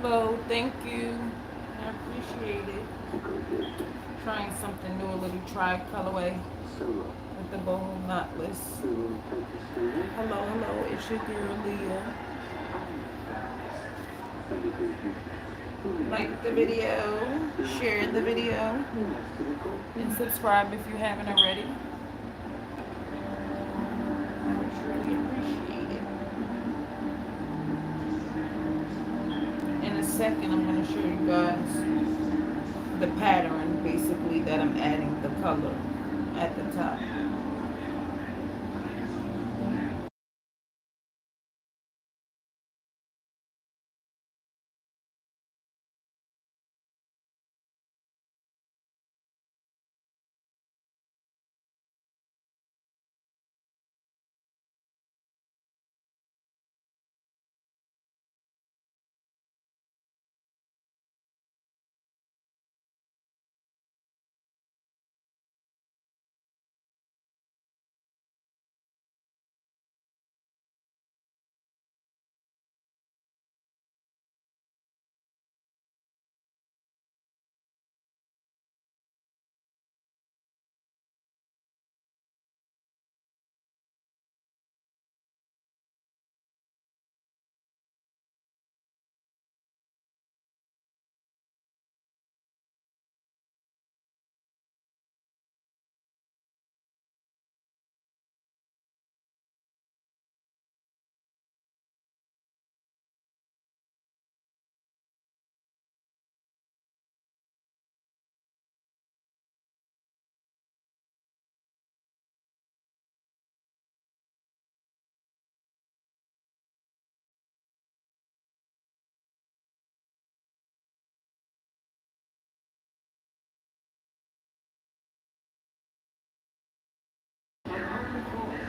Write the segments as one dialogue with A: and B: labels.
A: Hello, thank you. I appreciate it. Trying something new, a little tri colorway with the boho knotless. Hello, hello, it's your girl Leah. Like the video, share the video, and subscribe if you haven't already. I would truly appreciate it. In a second, I'm going to show you guys the pattern, basically, that I'm adding the color at the top.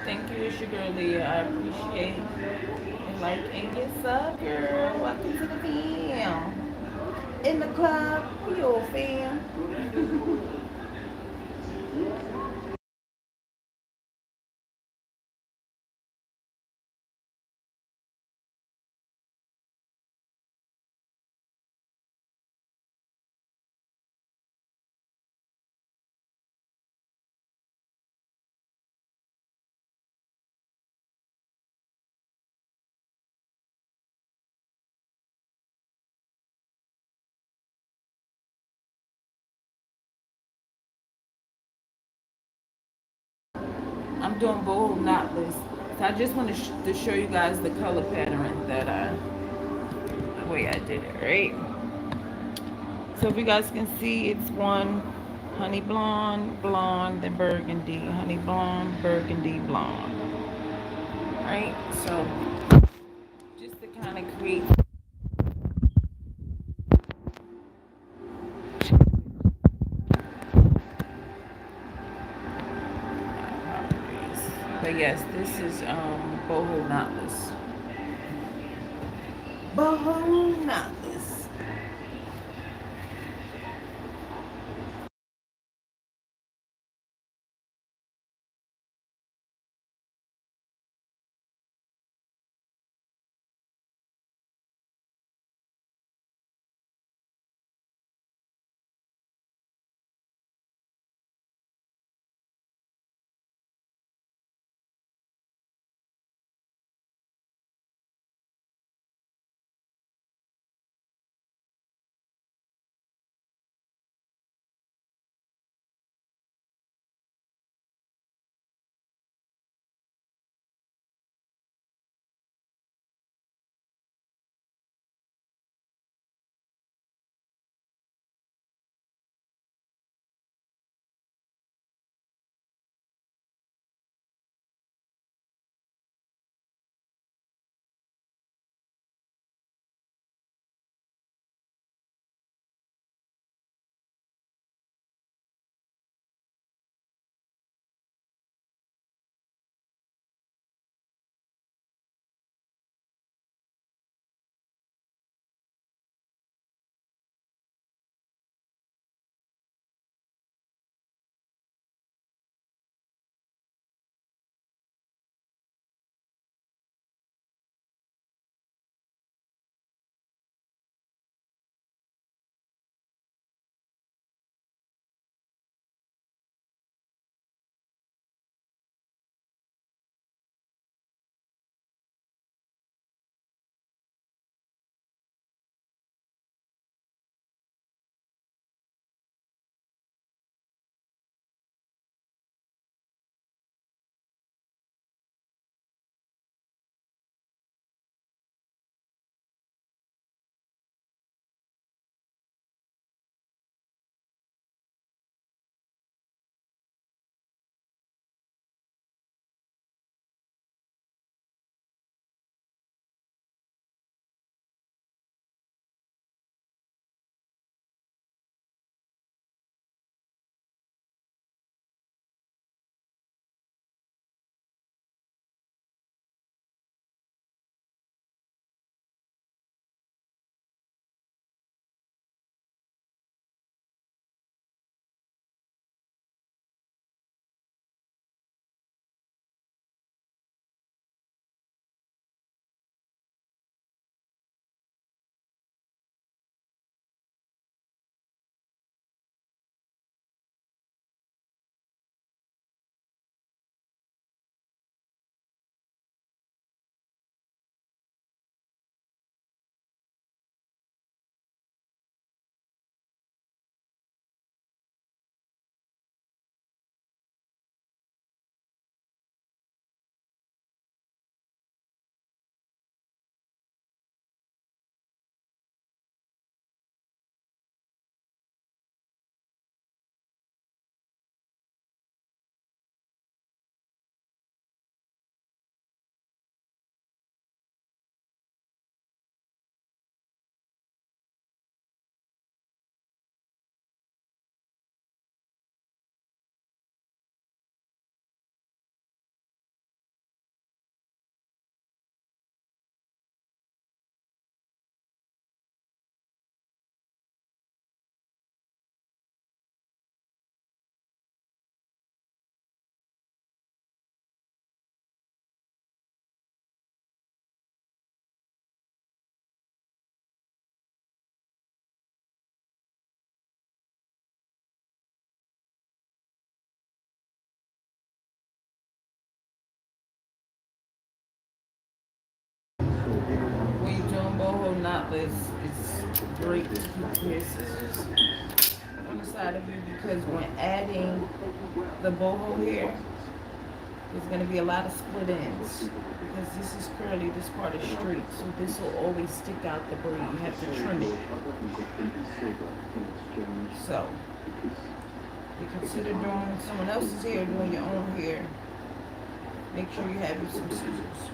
A: Thank you, it's your girl Leah. I appreciate it. Like, and yes, up, girl. Welcome to the fam. In the club, your fam. I'm doing bold knotless. So I just want to show you guys the color pattern that the way I did it, right? So if you guys can see, it's one honey blonde, blonde, and burgundy. Honey blonde, burgundy, blonde. Right? So just to kind of create. But yes, this is boho knotless. Boho knotless. knotless. It's great to keep your scissors on the side of you because when adding the boho here, there's going to be a lot of split ends because this is curly, this part is straight, so this will always stick out the braid. You have to trim it. So, you consider doing someone else's hair, doing your own hair. Make sure you have some scissors.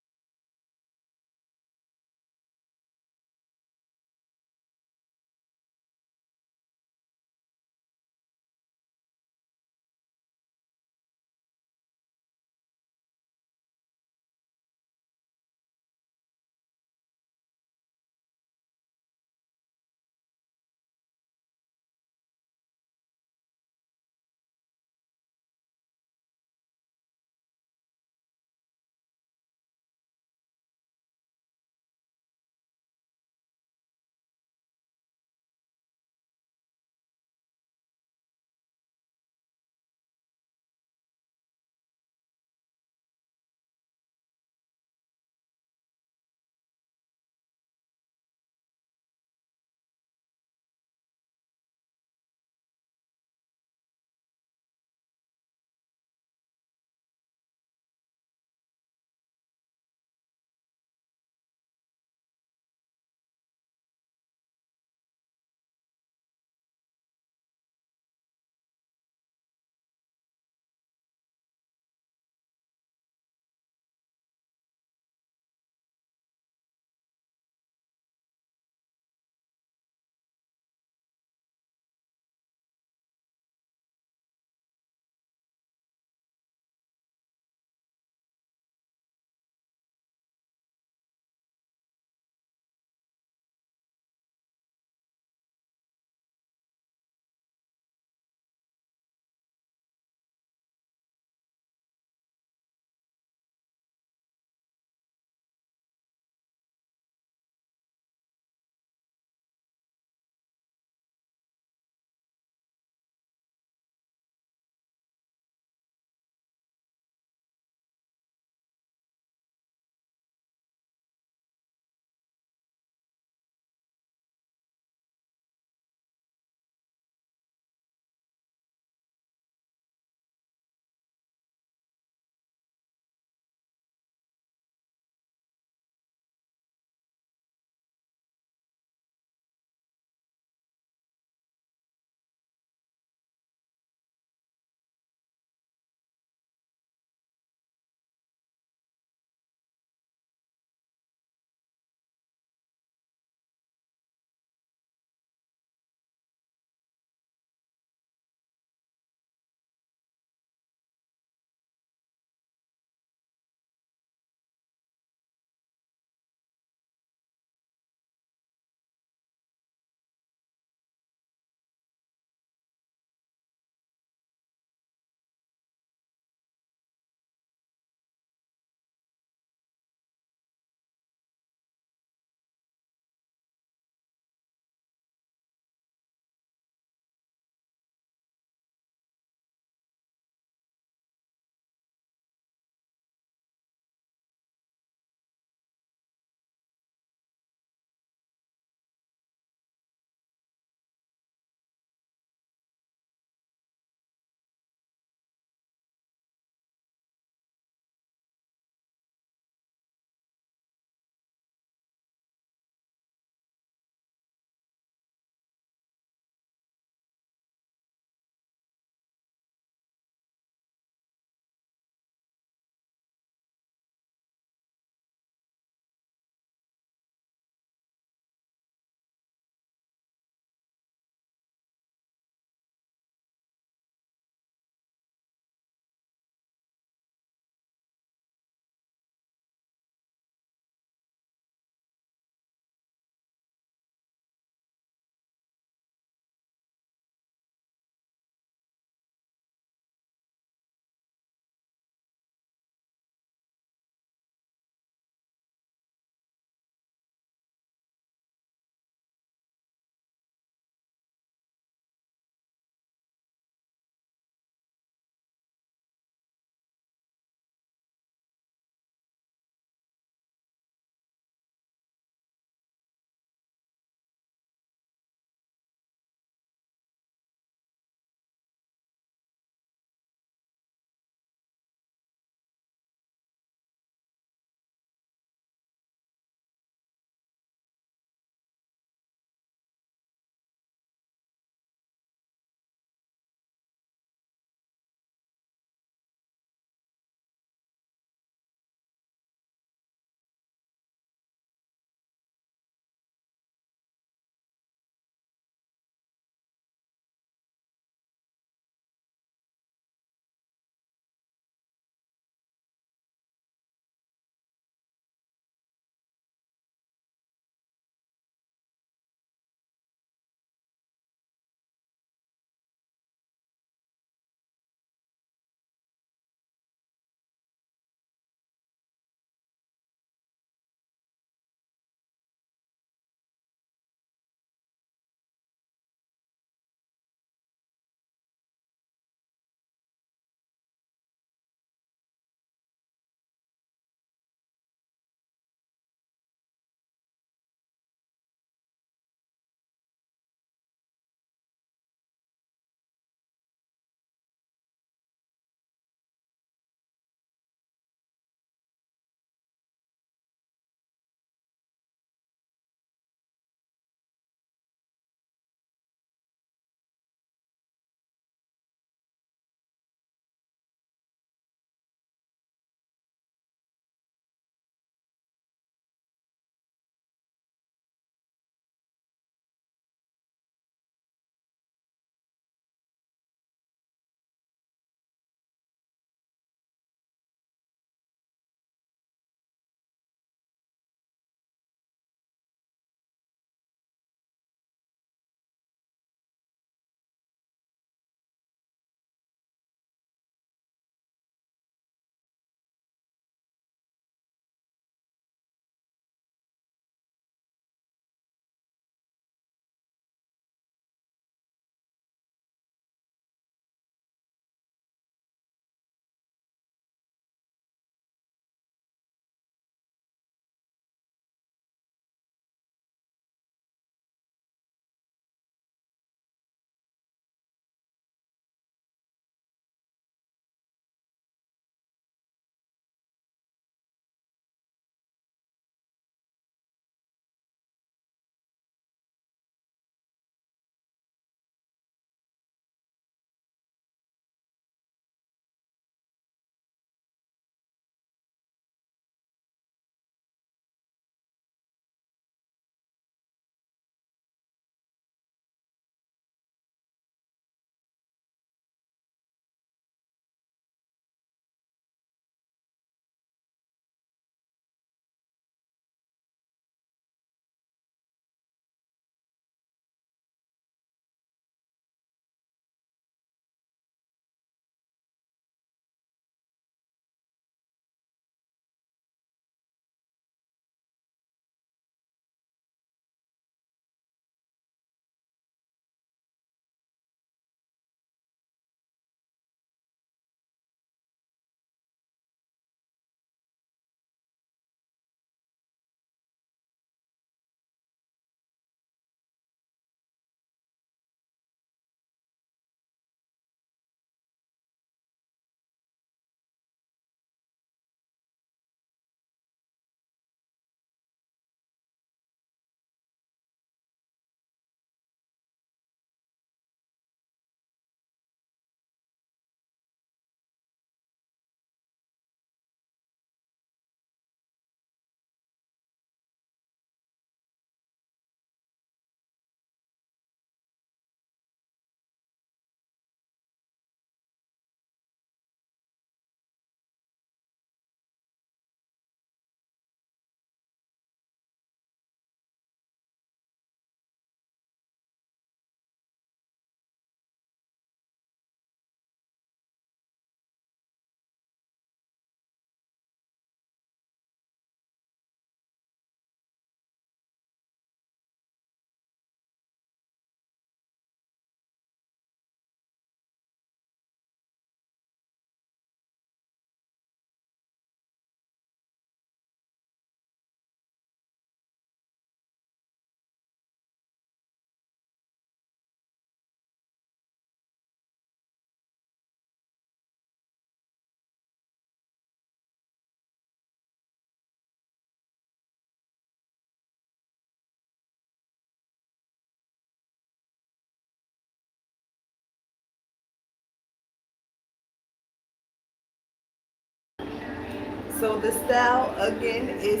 A: So the style again is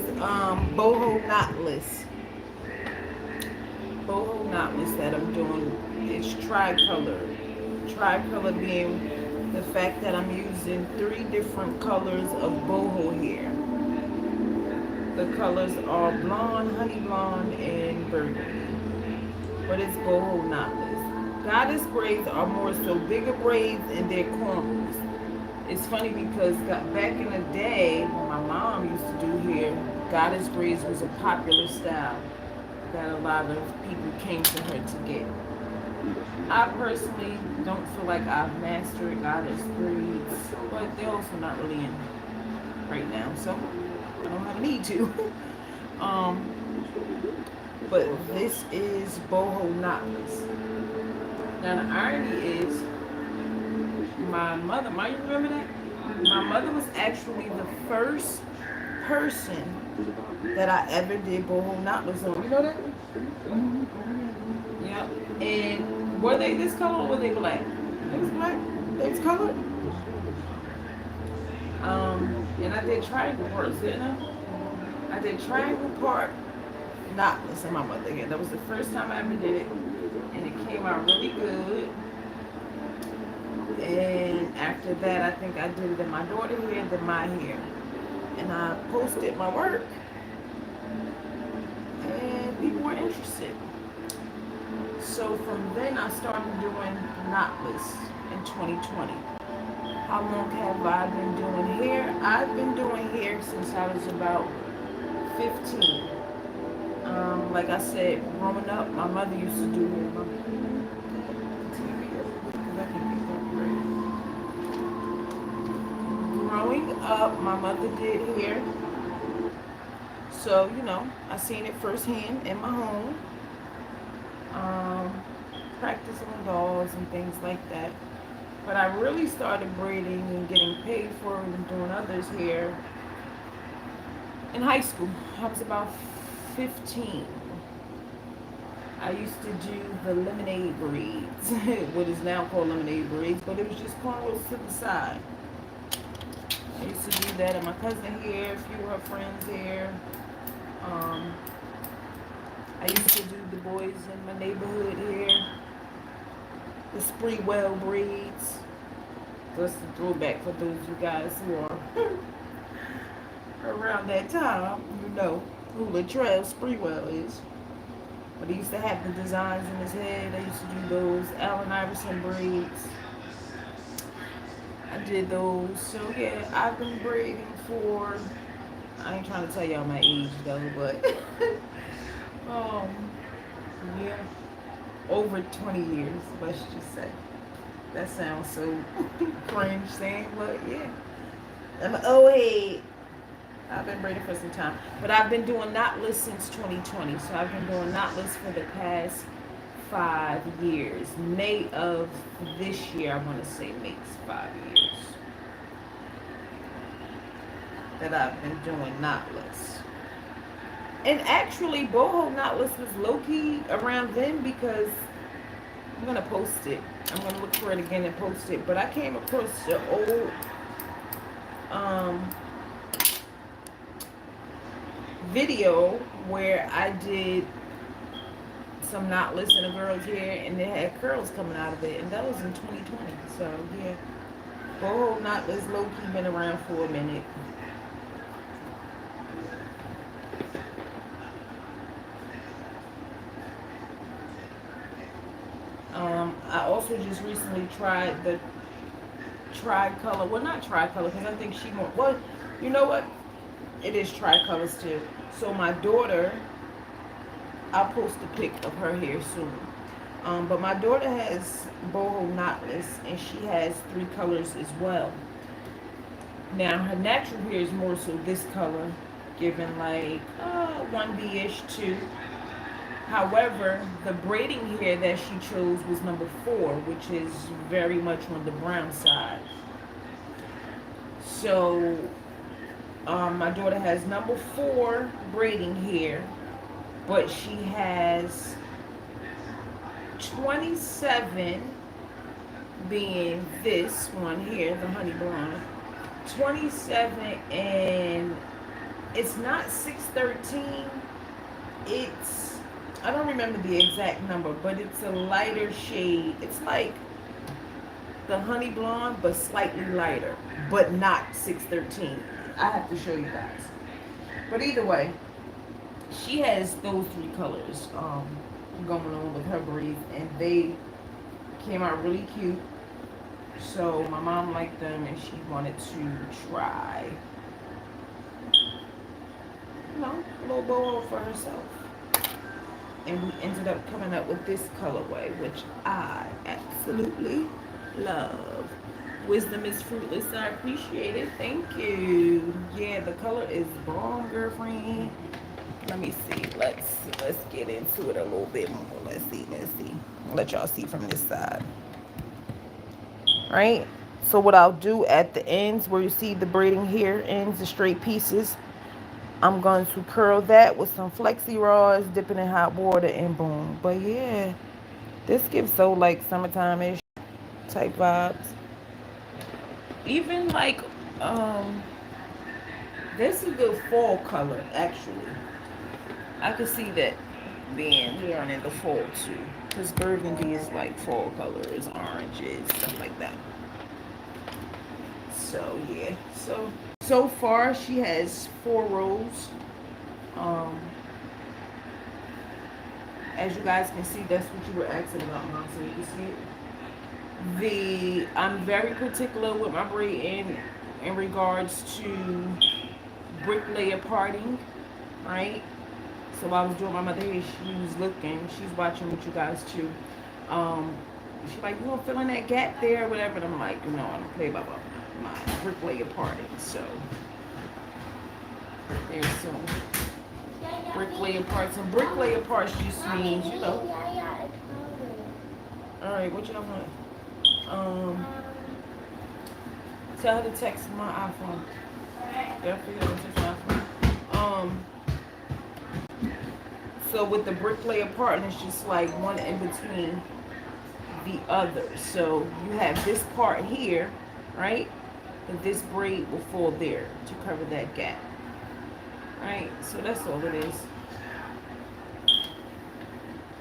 A: boho knotless. Boho knotless that I'm doing. It's tricolor. Tricolor being the fact that I'm using 3 different colors of boho here. The colors are blonde, honey blonde, and burgundy. But it's boho knotless. Goddess braids are more so bigger braids and they're cornrows. It's funny because back in the day when my mom used to do hair, goddess braids was a popular style that a lot of people came to her to get. I personally don't feel like I've mastered goddess braids, but they're also not really in right now, so I don't have a need to. But this is boho knotless. Now the irony is, my mother, might you remember that? My mother was actually the first person that I ever did boho knotless on. You know that? Yep. And were they this color or were they black? They was black. They was colored. And I did triangle parts, didn't I? I did triangle part knotless on my mother again. That was the first time I ever did it. And it came out really good. And after that, I think I did it in my daughter's hair, then my hair. And I posted my work. And people were interested. So from then, I started doing knotless in 2020. How long have I been doing hair? I've been doing hair since I was about 15. Like I said, growing up, my mother used to do hair. Growing up, my mother did hair. So, I seen it firsthand in my home. Practicing with dolls and things like that. But I really started braiding and getting paid for it and doing others' hair in high school. I was about 15. I used to do the lemonade braids, what is now called lemonade braids, but it was just cornrows to the side. I used to do that at my cousin here, a few of her friends here. I used to do the boys in my neighborhood here. The Spreewell braids. That's the throwback for those of you guys who are around that time. You know who Latrell Spreewell is. But he used to have the designs in his head. I used to do those Allen Iverson braids. I did those. So yeah, I've been braiding for, I ain't trying to tell y'all my age though, but yeah, over 20 years, let's just say. That sounds so cringe saying, but yeah. I'm 08. I've been braiding for some time. But I've been doing knotless since 2020. So I've been doing knotless for the past 5 years. May of this year, I want to say makes 5 years that I've been doing knotless. And actually, boho knotless was low-key around then because I'm going to post it. I'm going to look for it again and post it. But I came across the old video where I did some knotless in a girl's hair and it had curls coming out of it, and that was in 2020. So yeah, boho knotless low-key been around for a minute. I also just recently tried the tricolor. Well, not tricolor because I think she more. Well, you know what? It is tricolors too. So my daughter, I'll post a pic of her hair soon. But my daughter has boho knotless and she has 3 colors as well. Now her natural hair is more so this color, given like 1B-ish 2. However, the braiding hair that she chose was number 4, which is very much on the brown side. So my daughter has number 4 braiding hair, but she has 27 being this one here, the honey blonde, 27, and it's not 613. It's, I don't remember the exact number, but it's a lighter shade. It's like the honey blonde, but slightly lighter, but not 613. I have to show you guys. But either way, she has those three colors going on with her braids, and they came out really cute. So my mom liked them, and she wanted to try, a little bow for herself. And we ended up coming up with this colorway, which I absolutely love. Wisdom is fruitless. I appreciate it. Thank you. Yeah, the color is bomb, girlfriend. Let me see. Let's get into it a little bit more. Let's see. Let y'all see from this side. Right? So what I'll do at the ends where you see the braiding here ends, the straight pieces, I'm going to curl that with some flexi rods, dip it in hot water, and boom. But yeah, this gives so like summertime-ish type vibes. Even like, um, this is a good fall color actually. I could see that being worn in the fall too, because burgundy is like fall colors, oranges, stuff like that. So yeah, so far she has 4 rows. Um, as you guys can see, that's what you were asking about, Mom. So you can see it. I'm very particular with my braid in regards to bricklayer parting, right? So while I was doing my mother hair, she was looking, she's watching with you guys too. Um, she's like, you don't feel in that gap there or whatever. And I'm like, no, I don't play about my bricklayer parting. So there's some bricklayer parts. Some bricklayer parts just means, all right, what y'all want? Tell her to text my iPhone. They'll figure out to text my iPhone. So with the bricklayer part, it's just like one in between the other. So you have this part here, right? And this braid will fall there to cover that gap. Right? So that's all it is.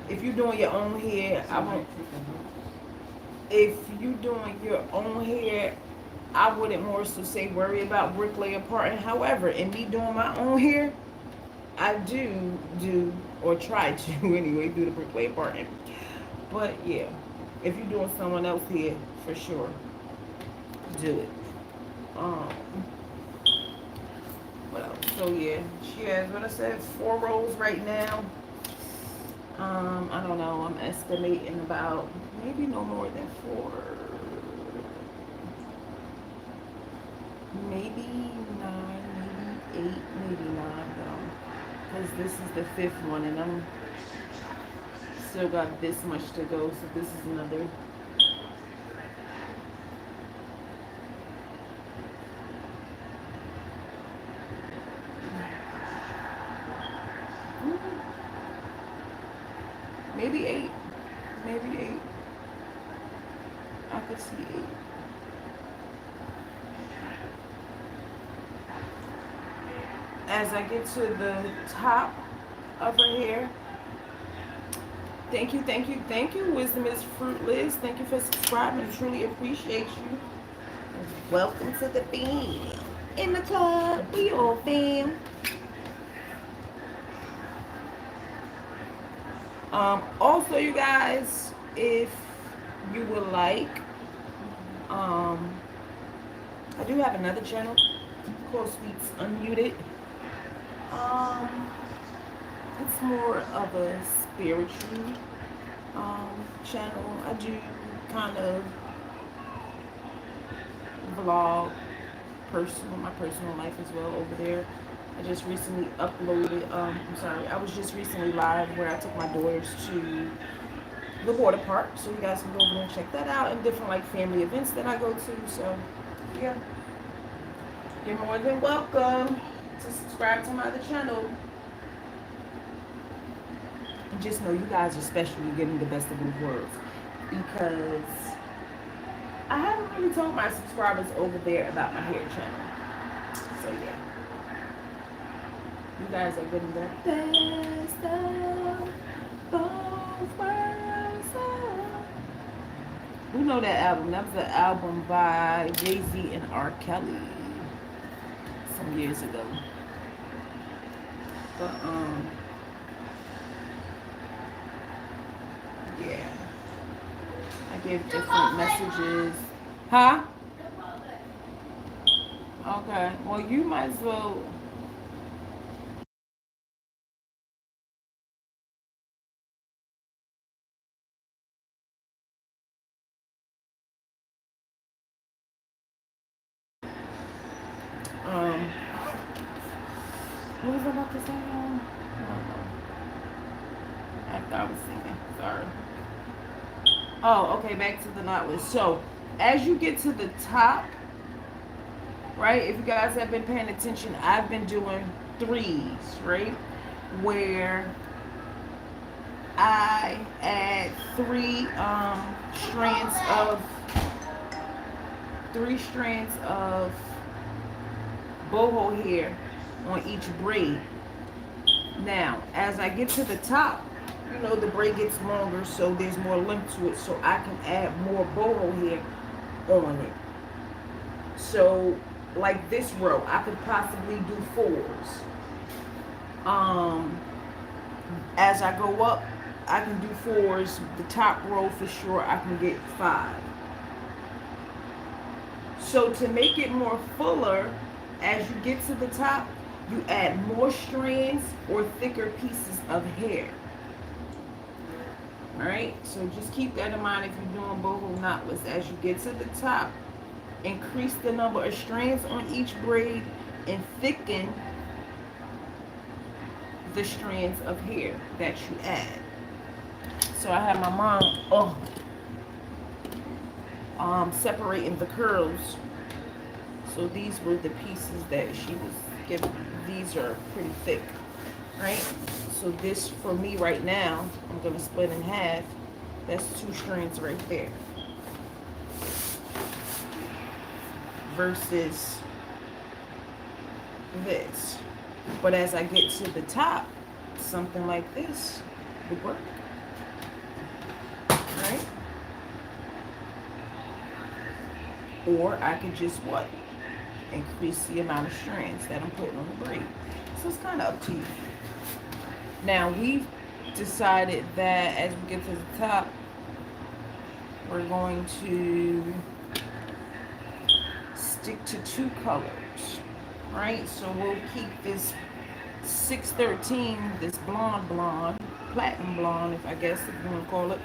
A: If you're doing your own hair, I won't. If you're doing your own hair, I wouldn't more so say worry about bricklayer parting. However, in me doing my own hair, I do or try to anyway do the bricklayer parting. But yeah, if you're doing someone else here, for sure, do it. Um, what else? So yeah, she has what I said, 4 rows right now. I don't know. I'm estimating about maybe no more than 4, maybe 9, maybe 8, maybe 9 though, because this is the 5th one, and I'm still got this much to go. So this is another. Maybe 8. Maybe 8. I could see 8. As I get to the top of her hair, thank you. Wisdom is fruitless. Thank you for subscribing. Truly appreciate you. Welcome to the fam. In the club, we all fam. Also, you guys, if you would like, I do have another channel called Sweets Unmuted. It's more of a spiritual channel. I do kind of vlog my personal life as well over there. I just recently uploaded, I was just recently live where I took my daughters to the water park. So you guys can go over there and check that out, and different like family events that I go to. So yeah, you're more than welcome to subscribe to my other channel. And just know you guys are special. You're getting the best of both worlds, because I haven't really told my subscribers over there about my hair channel. So yeah, you guys are getting the best of both worlds. Who know that album? That was the album by Jay-Z and R. Kelly some years ago. But yeah, I give different messages. Huh? Okay. Well, you might as well. Um, what was I about to say? I don't know. After I was singing. Sorry. Oh, okay. Back to the knotless. So, as you get to the top, right? If you guys have been paying attention, I've been doing threes, right? Where I add strands of three strands of boho hair on each braid. Now, as I get to the top, you know the braid gets longer, so there's more length to it, so I can add more boho hair on it. So, like this row, I could possibly do fours. Um, as I go up, I can do fours. The top row for sure, I can get 5. So to make it more fuller, as you get to the top, you add more strands or thicker pieces of hair. Alright, so just keep that in mind if you're doing boho knotless. As you get to the top, increase the number of strands on each braid and thicken the strands of hair that you add. So I have my mom separating the curls. So these were the pieces that she was giving. These are pretty thick, right? So this for me right now, I'm gonna split in half. That's 2 strands right there. Versus this. But as I get to the top, something like this would work, right? Or I could just what? Increase the amount of strands that I'm putting on the braid. So it's kind of up to you. Now we've decided that as we get to the top, we're going to stick to 2 colors, right? So we'll keep this 613, this blonde, platinum blonde, if I guess if you want to call it.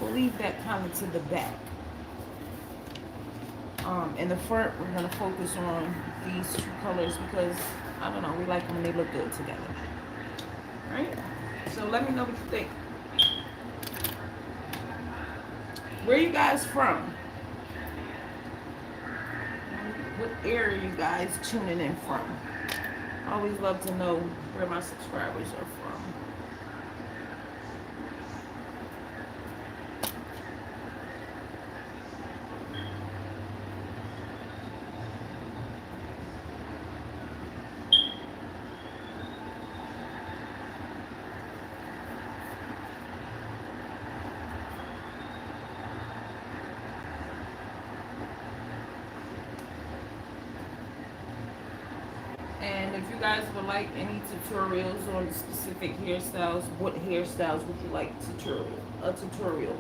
A: We'll leave that kind of to the back. In the front, we're going to focus on these 2 colors because, I don't know, we like them when they look good together. Right? So let me know what you think. Where are you guys from? What area are you guys tuning in from? I always love to know where my subscribers are from. And if you guys would like any tutorials on specific hairstyles, what hairstyles would you like a tutorial on?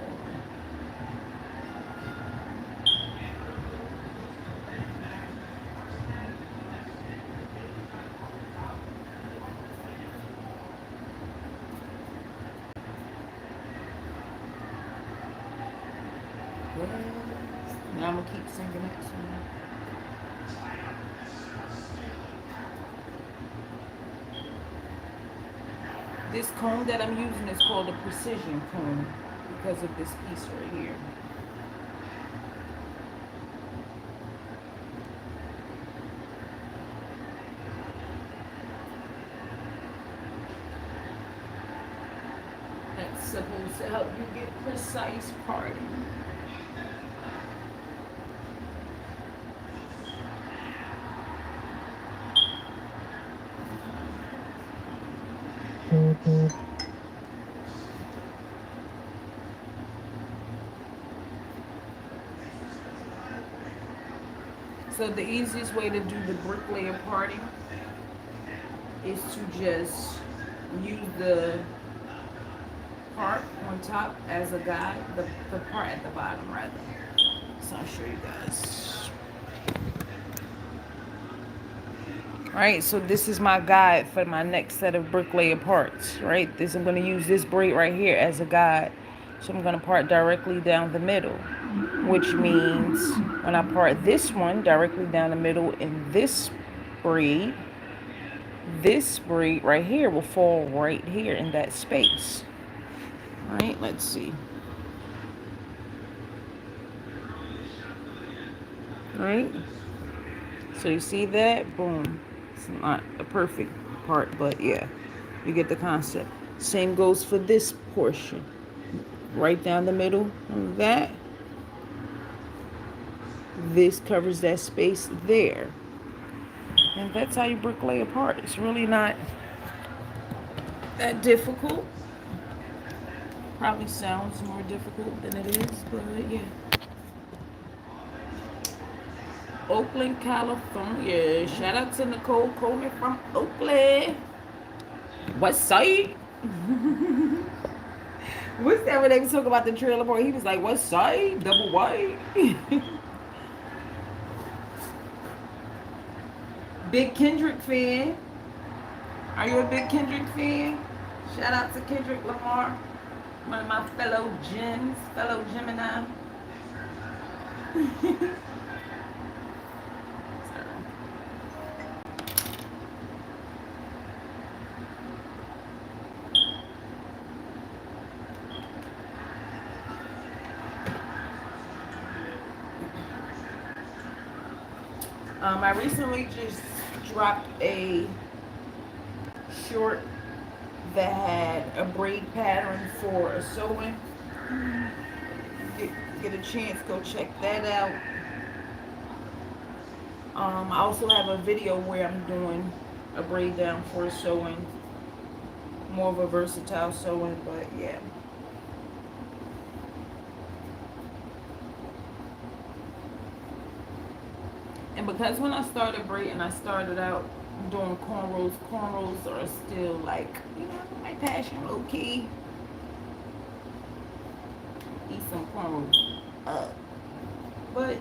A: Yes. Now I'm gonna keep singing it. So. This comb that I'm using is called a precision comb because of this piece right here. That's supposed to help you get precise parting. So the easiest way to do the bricklayer parting is to just use the part on top as a guide, the part at the bottom rather. So I'll show you guys. Alright, so this is my guide for my next set of bricklayer parts. Right, I'm going to use this braid right here as a guide. So I'm going to part directly down the middle, which means when I part this one directly down the middle in this braid right here will fall right here in that space. All right, let's see. All right, so you see that? Boom. It's not a perfect part, but yeah, you get the concept. Same goes for this portion. Right down the middle of that. This covers that space there. And that's how you bricklay a part. It's really not that difficult. Probably sounds more difficult than it is, but yeah. Oakland, California. Shout out to Nicole Coleman from Oakland. What site? What's that when they was talking about the trailer park? He was like, what site? Double white? Big Kendrick fan. Are you a big Kendrick fan? Shout out to Kendrick Lamar. One of my fellow Gemini. I recently just dropped a short that had a braid pattern for a sewing. Get a chance, go check that out. I also have a video where I'm doing a braid down for a sewing. More of a versatile sewing, but yeah. And because when I started braiding, I started out doing cornrows. Cornrows are still like, my passion, low key. Eat some cornrows up. But,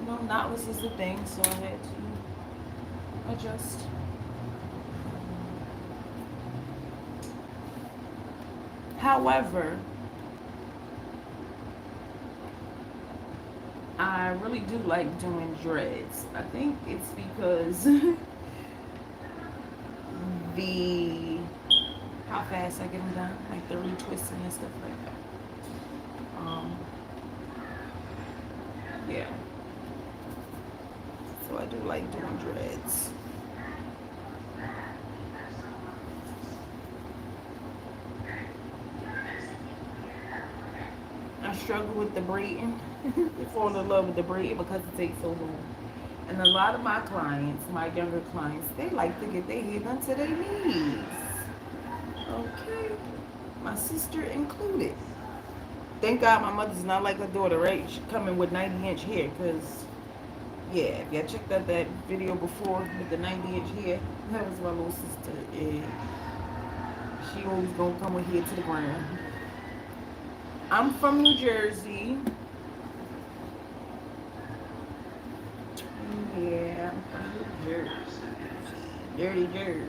A: knotless is the thing, so I had to adjust. However, I really do like doing dreads. I think it's because how fast I get them done, like the retwisting and stuff like that. Yeah. So I do like doing dreads. I struggle with the braiding. I fall in love with the braid because it takes so long. And a lot of my clients, my younger clients, they like to get their hair done to their knees. Okay. My sister included. Thank God my mother's not like her daughter, right? She coming with 90-inch hair because, yeah, if y'all checked out that video before with the 90-inch hair, that was my little sister. And she always gonna come with hair to the ground. I'm from New Jersey. Yeah, I'm from New Jersey. Dirty Jersey.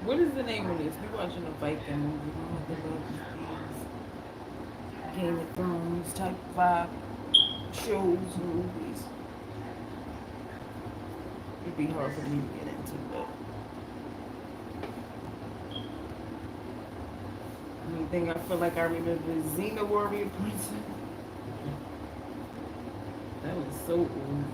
A: What is the name of this? We watching a Viking movie. Game of Thrones type vibe shows and movies. It'd be hard for me to get into, but only thing I feel like I remember is Xena Warrior Princess. smelling so old.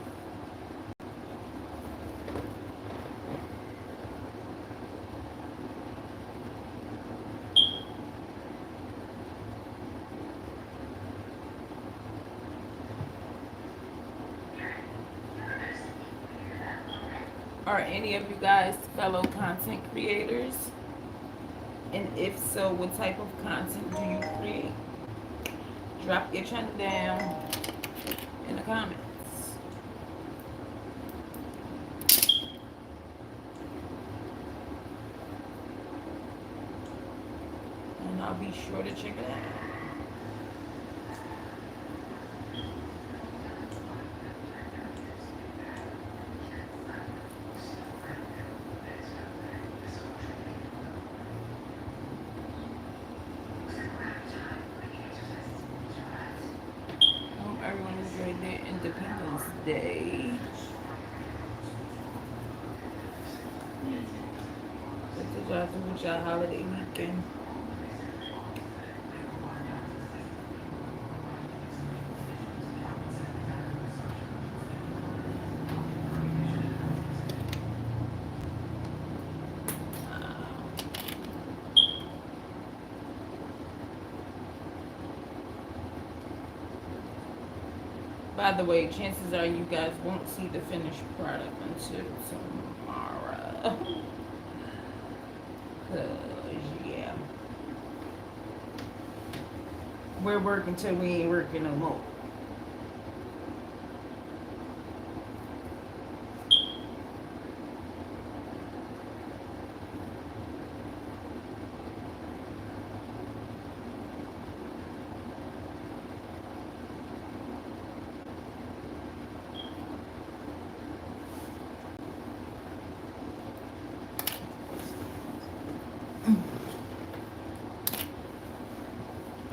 A: Are any of you guys fellow content creators? And if so, what type of content do you create? Drop your channel down in the comments. And I'll be sure to check it out. Hope everyone enjoyed their Independence Day. What did y'all do with y'all holiday weekend? By the way, chances are you guys won't see the finished product until tomorrow. Cause yeah, we're working till we ain't working no more.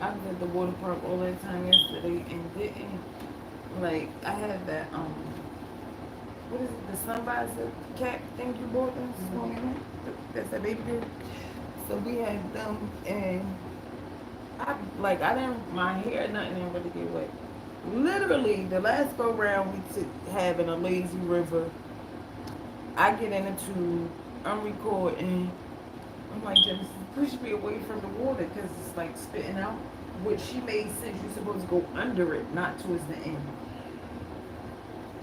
A: I was at the water park all that time yesterday and didn't like I had that what is it, the sun visor cap thing you bought this morning? That's that baby girl. So we had them and I didn't my hair nothing didn't really get wet. Literally the last go round we took having a lazy river. I get in the tube, I'm recording. I'm like, Genesis, push me away from the water because it's like spitting out. Which she made sense. You're supposed to go under it, not towards the end.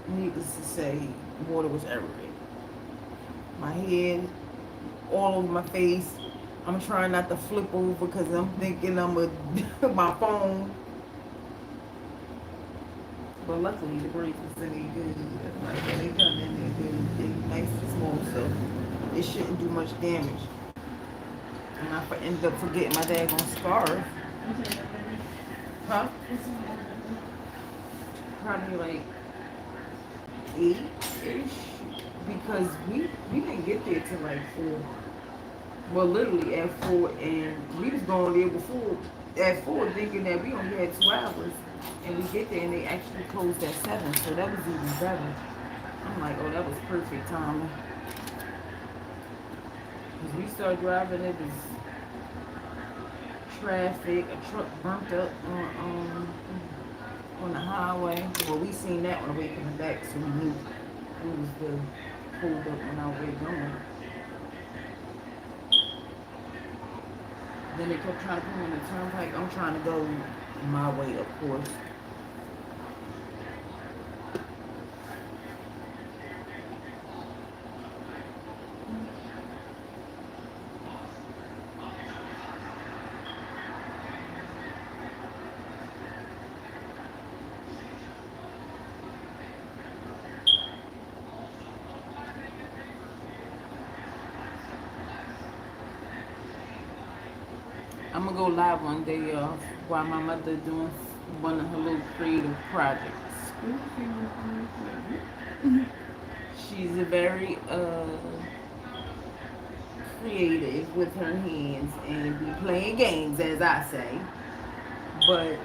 A: Needless to say, water was everywhere. My head, all over my face. I'm trying not to flip over because I'm thinking I'm my phone. But luckily the brakes was in there good. Like when they come in there, they nice and small, so it shouldn't do much damage. And I ended up forgetting my daggone scarf. Huh? Probably like 8-ish. Because we didn't get there till like 4. Well, literally at 4, and we was going there before at 4 thinking that we only had 2 hours. And we get there and they actually closed at 7, so that was even better. I'm like, oh, that was perfect timing. Because we started driving, it was traffic, a truck burnt up on the highway. Well, we seen that on the way coming back, so we knew it was the hold up on our way going. Then they kept trying to put me on the turnpike. I'm trying to go my way, of course. I'm gonna go live one day, while my mother doing one of her little creative projects. She's a very creative with her hands and be playing games, as I say. But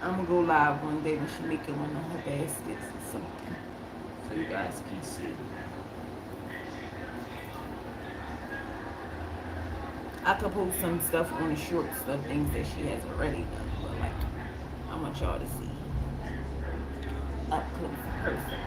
A: I'm gonna go live one day when she making one of her baskets or something, so you guys can see. I could post some stuff on the short stuff, things that she has already done, but like, I want y'all to see. up close and personal.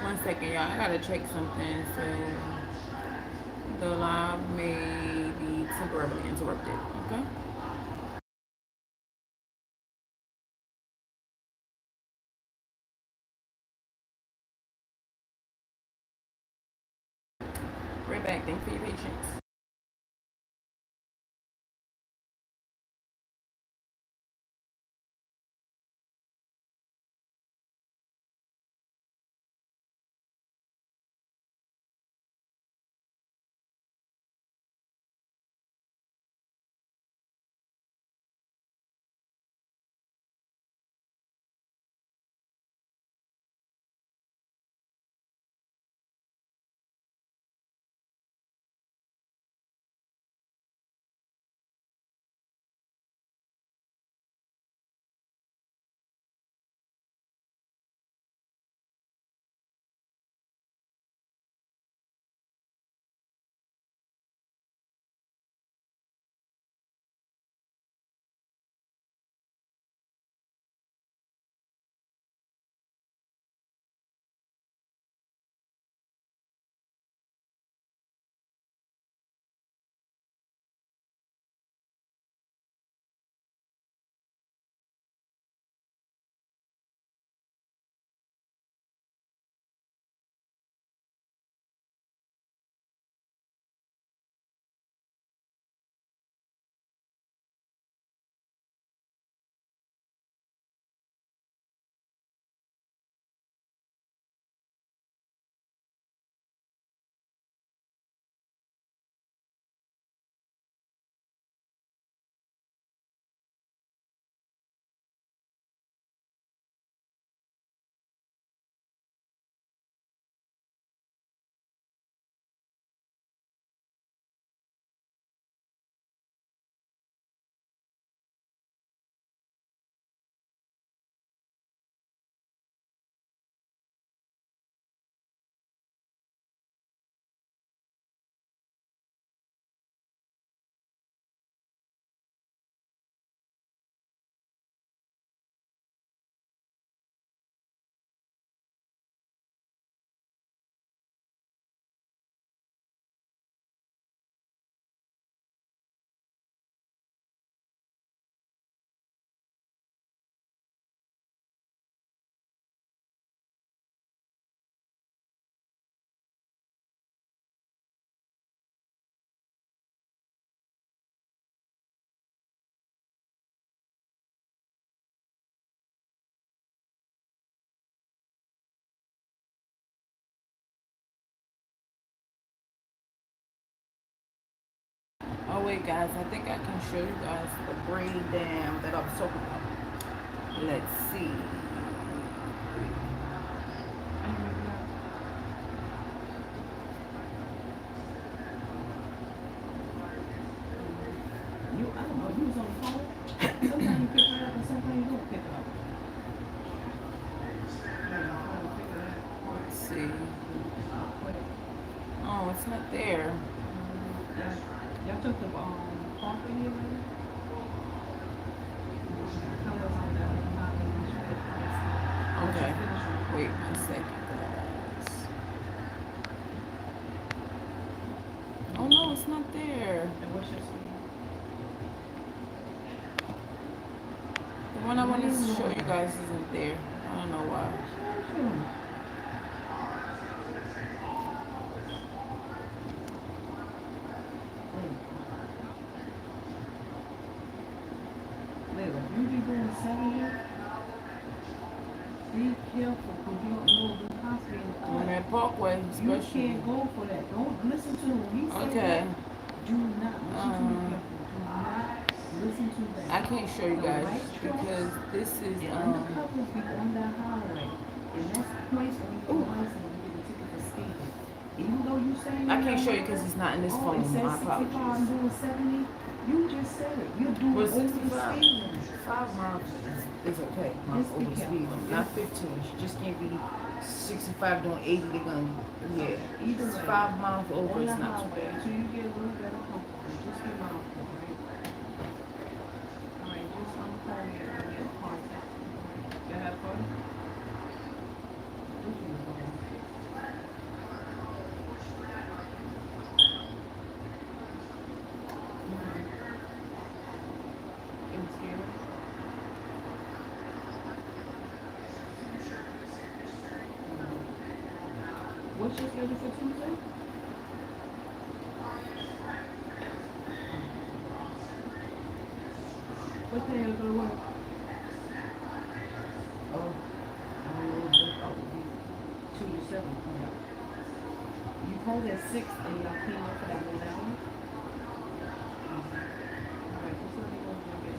A: One second, y'all. I gotta check something. So the live may be temporarily interrupted. Okay. Right back. Thanks for your patience. wait, guys. I think I can show you guys the braid dam that I was talking about. Let's see.
B: I don't know, you was on the phone. Sometimes you pick it up and sometimes you don't pick it up.
A: Let's see. Oh, it's not there.
B: Y'all took the coffee here, man?
A: Okay. Wait 1 second, guys. Oh no, it's not there.
B: And what's your sleeve?
A: The one I wanted to show you guys isn't there. I don't know why.
B: Layla, you be doing 7 here? Be careful, because you don't know the hospital.
A: I'm at Parkway,
B: You
A: especially.
B: can't go for that. Don't listen to him. He said
A: Okay.
B: that. Do not listen to him. Do not listen to that.
A: I can't show you
B: The
A: guys
B: right
A: because this is
B: the undercover be on that highway. And that's the place where you get license and you get a ticket for speeding. Even though you say
A: I can't show you because it's not in this phone.
B: it says
A: My
B: 65, I'm
A: apologies.
B: doing 70. You just said it. You're doing
A: Well,
B: over the
A: 65,
B: speed limit.
A: 5 miles is okay.
B: Just be
A: Over the speed
B: careful.
A: limit, not 15. She just can't be 65 doing 80. They're gonna, yeah.
B: Either way,
A: 5 miles over
B: on
A: is
B: the
A: not too
B: highway
A: bad.
B: until you get a little better comfortable. Just be mindful, right? Alright, just call me and I'll get contact. You have fun? What you doing? It was scary. What's your schedule for Tuesday? What time you go to work? Oh, I don't know, just probably 2 to 7. Yeah. You called at 6 and y'all came up for that 1 hour? Alright, just let me know when you get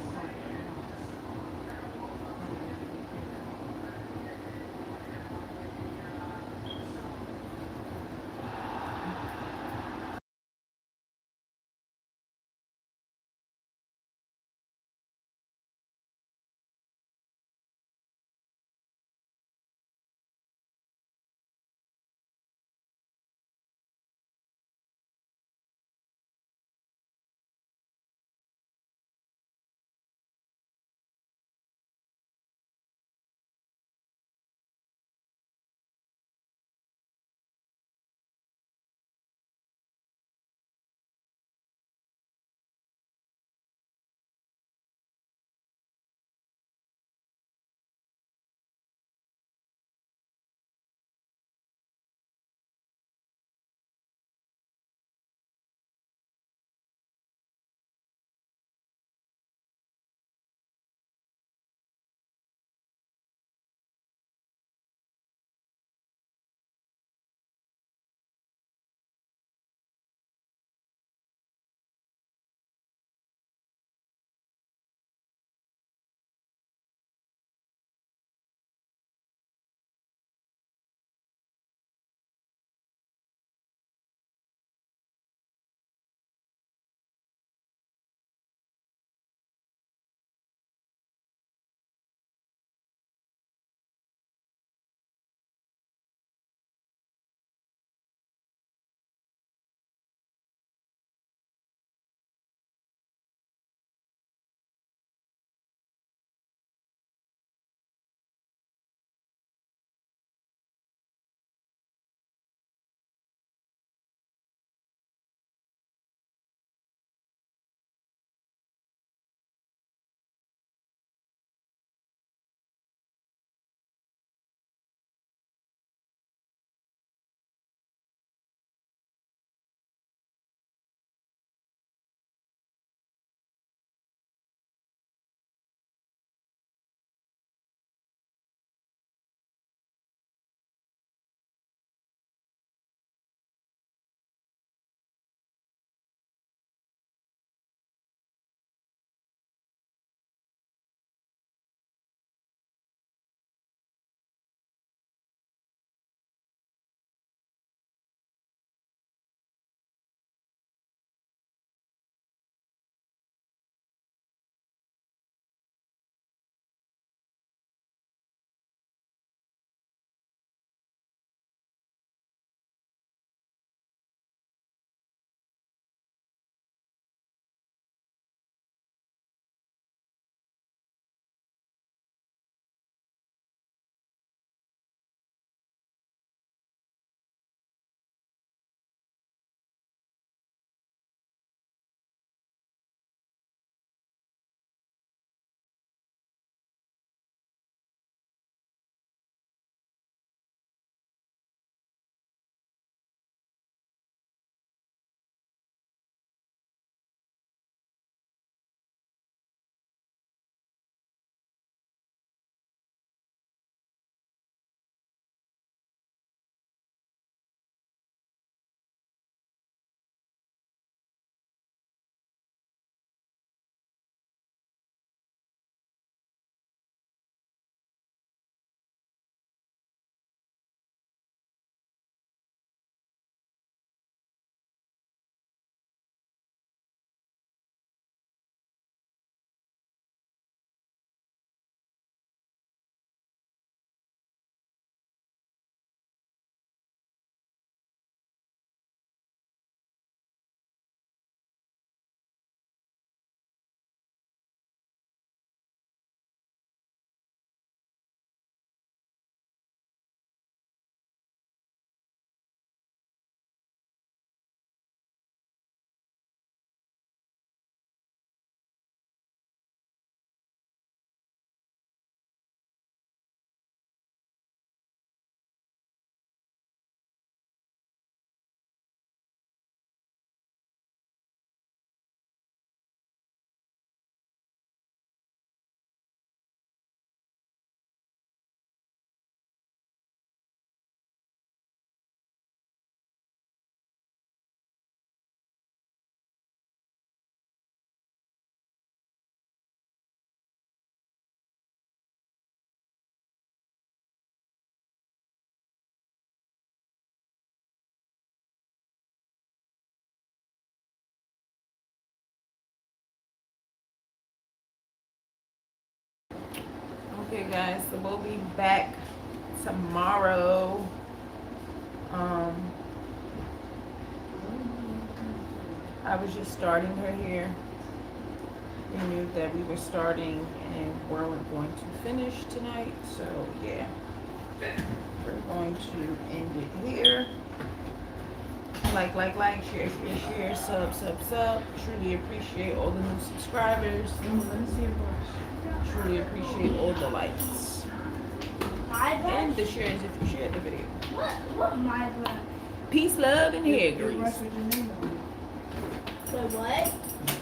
A: guys. So we'll be back tomorrow. I was just starting her hair. We knew that we were starting and weren't going to finish tonight, so yeah, we're going to end it here. Like, share, sub. Truly appreciate all the new subscribers.
B: Let me see your brush.
A: Truly appreciate all the likes and the shares if you shared the video.
C: What my brush?
A: Peace, love, and hair
B: Your
A: grease.
B: brush with your name on it.
C: So what?